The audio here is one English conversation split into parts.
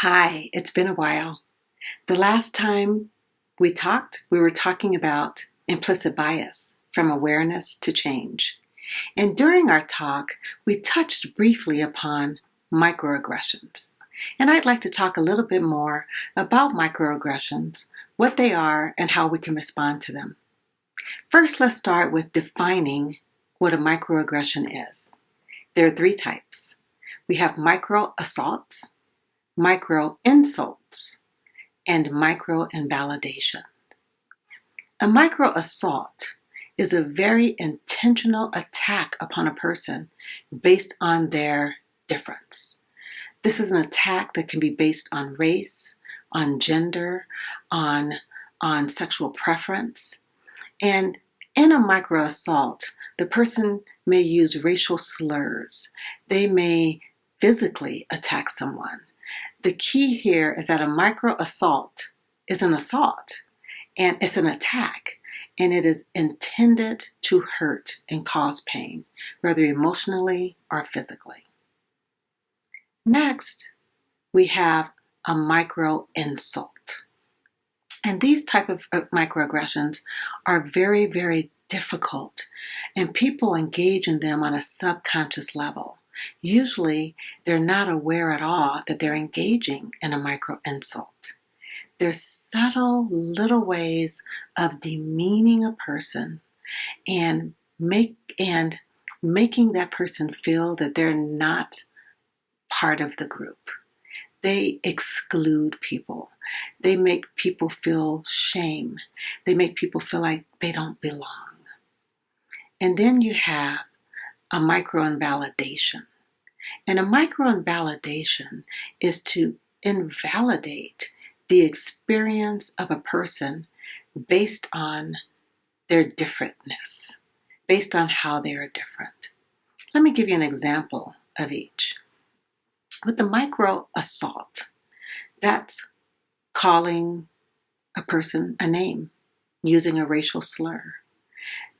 Hi, it's been a while. The last time we talked, we were talking about implicit bias, from awareness to change. And during our talk, we touched briefly upon microaggressions. And I'd like to talk a little bit more about microaggressions, what they are, and how we can respond to them. First, let's start with defining what a microaggression is. There are three types. We have micro assaults, micro insults, and micro invalidation. A micro assault is a very intentional attack upon a person based on their difference. This is an attack that can be based on race, on gender, on sexual preference. And in a micro assault, the person may use racial slurs. They may physically attack someone. The key here is that a micro assault is an assault, and it's an attack, and it is intended to hurt and cause pain, whether emotionally or physically. Next, we have a micro insult. And these type of microaggressions are very, very difficult, and people engage in them on a subconscious level. Usually, they're not aware at all that they're engaging in a micro insult. They're subtle little ways of demeaning a person and making that person feel that they're not part of the group. They exclude people. They make people feel shame. They make people feel like they don't belong. And then you have a micro-invalidation. And a micro-invalidation is to invalidate the experience of a person based on their differentness, based on how they are different. Let me give you an example of each. With the micro assault, that's calling a person a name, using a racial slur.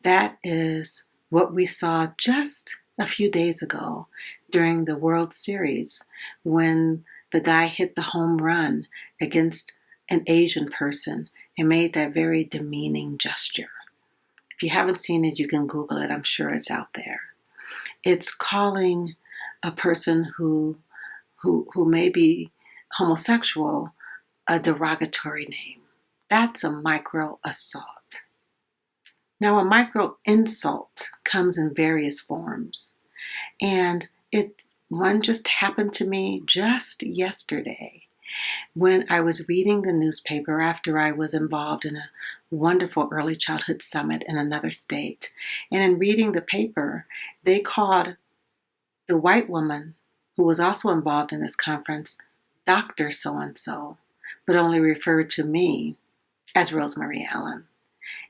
That is what we saw just a few days ago during the World Series when the guy hit the home run against an Asian person and made that very demeaning gesture. If you haven't seen it, you can Google it. I'm sure it's out there. It's calling a person who may be homosexual a derogatory name. That's a micro assault. Now, a micro insult comes in various forms, and one just happened to me just yesterday when I was reading the newspaper after I was involved in a wonderful early childhood summit in another state. And in reading the paper, they called the white woman who was also involved in this conference Dr. So-and-so, but only referred to me as Rosemarie Allen.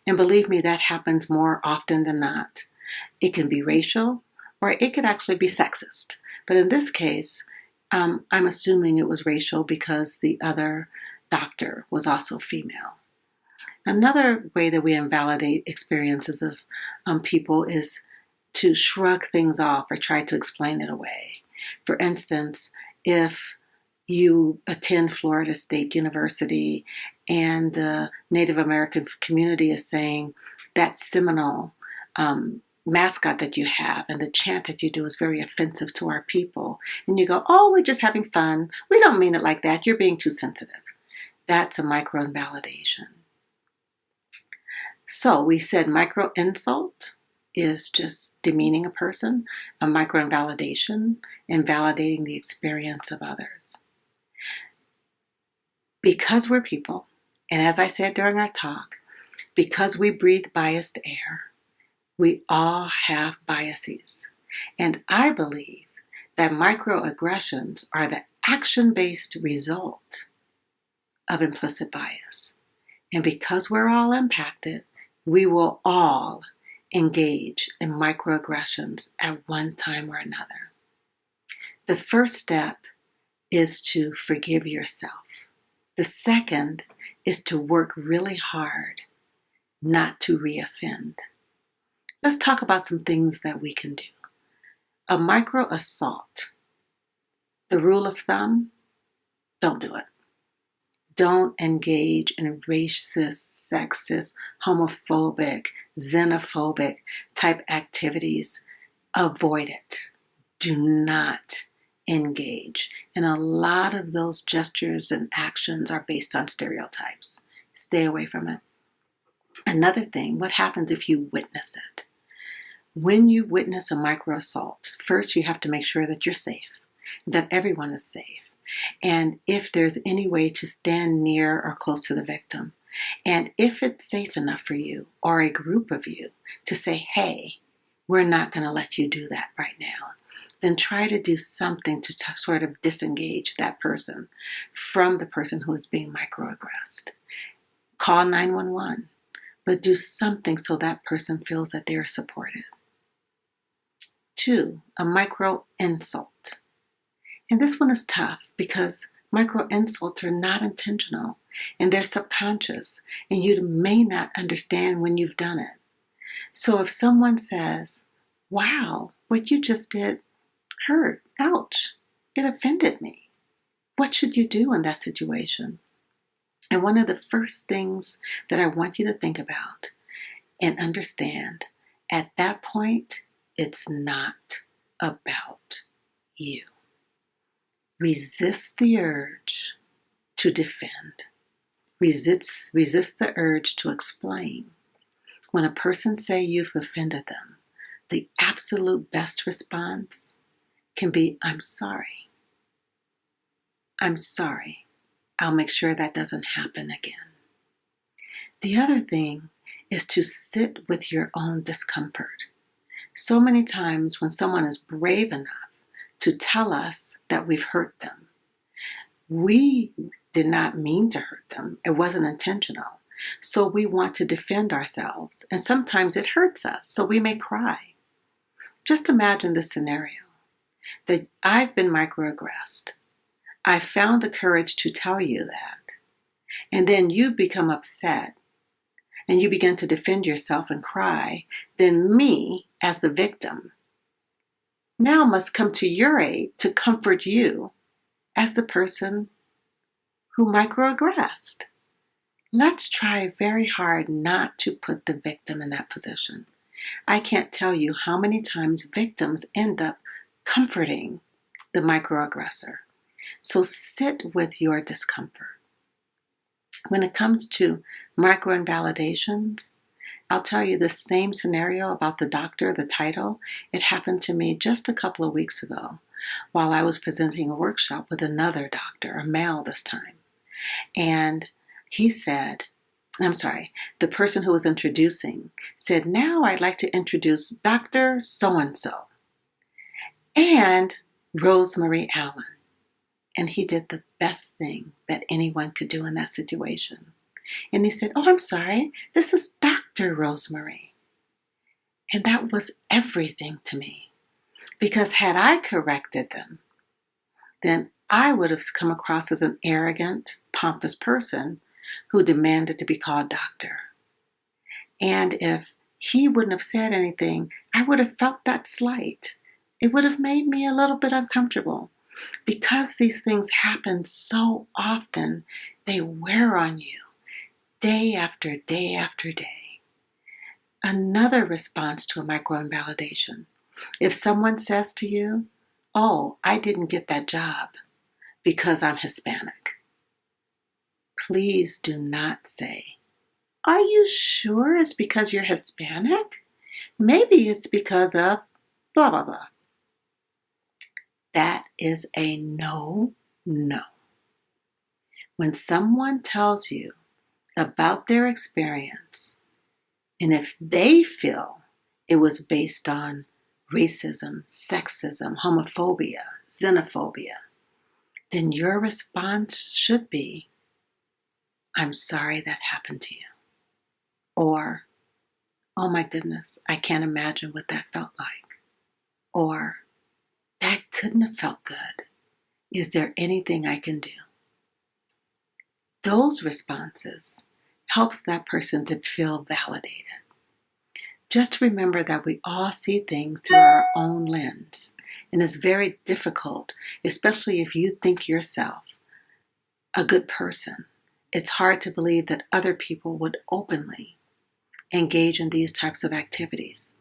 And believe me, that happens more often than not. It can be racial, or it could actually be sexist. But in this case, I'm assuming it was racial because the other doctor was also female. Another way that we invalidate experiences of people is to shrug things off or try to explain it away. For instance, if you attend Florida State University and the Native American community is saying that Seminole mascot that you have and the chant that you do is very offensive to our people, and you go, oh, we're just having fun. We don't mean it like that. You're being too sensitive. That's a micro-invalidation. So we said micro-insult is just demeaning a person, a micro-invalidation, invalidating the experience of others. Because we're people, and as I said during our talk, because we breathe biased air, we all have biases. And I believe that microaggressions are the action-based result of implicit bias. And because we're all impacted, we will all engage in microaggressions at one time or another. The first step is to forgive yourself. The second is to work really hard not to reoffend. Let's talk about some things that we can do. A micro assault. The rule of thumb, don't do it. Don't engage in racist, sexist, homophobic, xenophobic type activities. Avoid it. Do not engage. And a lot of those gestures and actions are based on stereotypes. Stay away from it. Another thing, what happens if you witness it? When you witness a micro assault, first you have to make sure that you're safe, that everyone is safe. And if there's any way to stand near or close to the victim, and if it's safe enough for you or a group of you to say, hey, we're not going to let you do that right now, then try to do something to sort of disengage that person from the person who is being microaggressed. Call 911, but do something so that person feels that they're supported. 2, a micro insult. And this one is tough because micro insults are not intentional and they're subconscious, and you may not understand when you've done it. So if someone says, wow, what you just did hurt, ouch, it offended me, what should you do in that situation? And one of the first things that I want you to think about and understand, at that point, it's not about you. Resist the urge to defend. Resist the urge to explain. When a person says you've offended them, the absolute best response can be, I'm sorry. I'm sorry. I'll make sure that doesn't happen again. The other thing is to sit with your own discomfort. So many times when someone is brave enough to tell us that we've hurt them, we did not mean to hurt them. It wasn't intentional. So we want to defend ourselves, and sometimes it hurts us, so we may cry. Just imagine this scenario, that I've been microaggressed. I found the courage to tell you that, and then you become upset, and you begin to defend yourself and cry, then me, as the victim, now must come to your aid to comfort you as the person who microaggressed. Let's try very hard not to put the victim in that position. I can't tell you how many times victims end up comforting the microaggressor. So sit with your discomfort. When it comes to microinvalidations, I'll tell you the same scenario about the doctor, the title. It happened to me just a couple of weeks ago while I was presenting a workshop with another doctor, a male this time. And he said, the person who was introducing said, now I'd like to introduce Dr. So-and-so and Rosemarie Allen. And he did the best thing that anyone could do in that situation. And he said, oh, I'm sorry, this is Dr. Rosemarie. And that was everything to me. Because had I corrected them, then I would have come across as an arrogant, pompous person who demanded to be called doctor. And if he wouldn't have said anything, I would have felt that slight. It would have made me a little bit uncomfortable. Because these things happen so often, they wear on you day after day after day. Another response to a microinvalidation. If someone says to you, oh, I didn't get that job because I'm Hispanic, please do not say, are you sure it's because you're Hispanic? Maybe it's because of blah, blah, blah. That is a no. When someone tells you about their experience, and if they feel it was based on racism, sexism, homophobia, xenophobia, then your response should be, I'm sorry that happened to you. Or, oh my goodness, I can't imagine what that felt like. Or, that couldn't have felt good. Is there anything I can do? Those responses helps that person to feel validated. Just remember that we all see things through our own lens. And it's very difficult, especially if you think yourself a good person, it's hard to believe that other people would openly engage in these types of activities.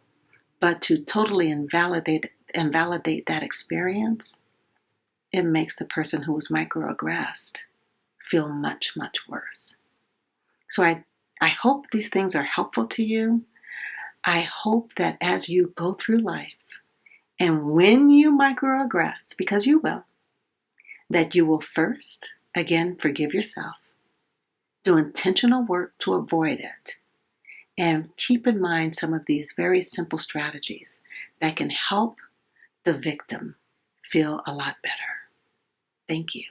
But to totally invalidate that experience, it makes the person who was microaggressed feel much, much worse. So I hope these things are helpful to you. I hope that as you go through life, and when you microaggress, because you will, that you will first, again, forgive yourself, do intentional work to avoid it, and keep in mind some of these very simple strategies that can help the victim feel a lot better. Thank you.